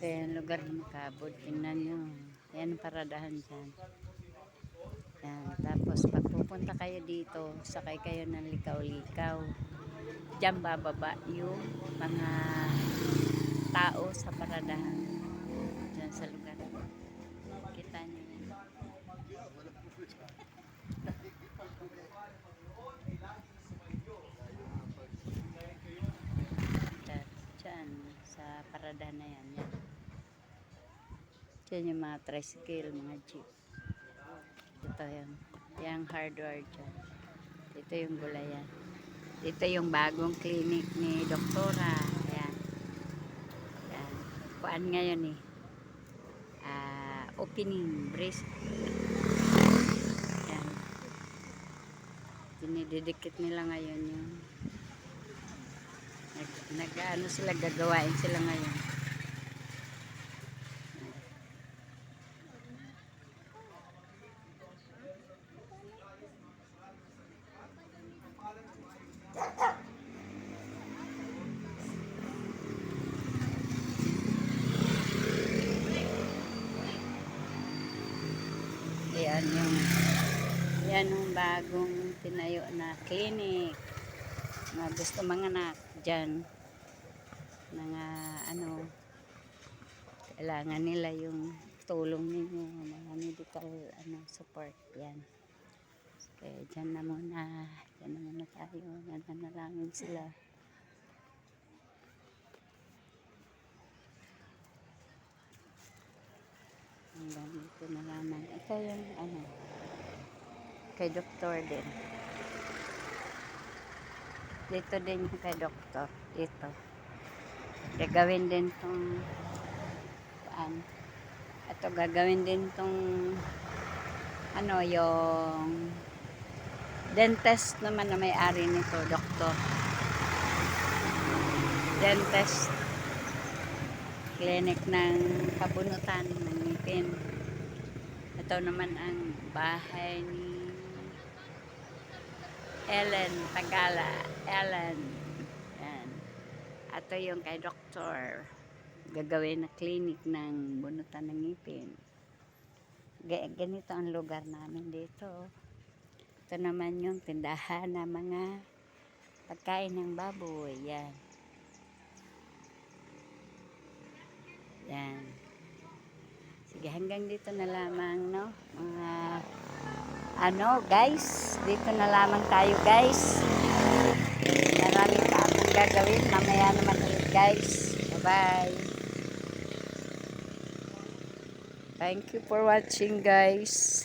Ito yung lugar ng Makabud. Tingnan nyo. Yan ang paradahan dyan. Yan. Tapos pag pupunta kayo dito, sakay kayo ng likaw-likaw. Diyan bababa yung mga tao sa paradahan. Diyan sa lugar. Kita nyo yan. Diyan sa paradahan na yan. Yan. Diyan yung mga tricycle, mga jeep. Ito yung hardware dyan. Ito yung gulayan. Ito yung bagong clinic ni Doktora. Ayan. Ayan. Kuan ngayon eh. Opening brace. Ayan. Dinididikit nila ngayon yung nag-ano sila, gagawain sila ngayon. Yan yung bagong tinayo na clinic na gusto manganak dyan mga ano, kailangan nila yung tulong ninyo, mga medical support. Yan. Okay, dyan na muna tayo, nananalangin sila. Hanggang dito na lamang. Ito yung kay doktor din. Dito din yung kay doktor. Dito. Gagawin din tong ito gagawin din tong yung dentist naman na may-ari nito, doktor. Dentist. Clinic ng pabunutan ng ngipin. Ito naman ang bahay ni Ellen Tagala. Ellen. Yan. Ito yung kay doktor. Gagawin na clinic ng bunutan ng ngipin. Ganito ang lugar namin dito. Ito naman yung tindahan ng mga pagkain ng baboy. Yan. Yan. Sige, hanggang dito na lamang, no? Guys, dito na lamang tayo, guys. Marami pa akong gagawin. Mamaya naman ulit, guys. Bye-bye. Thank you for watching, guys.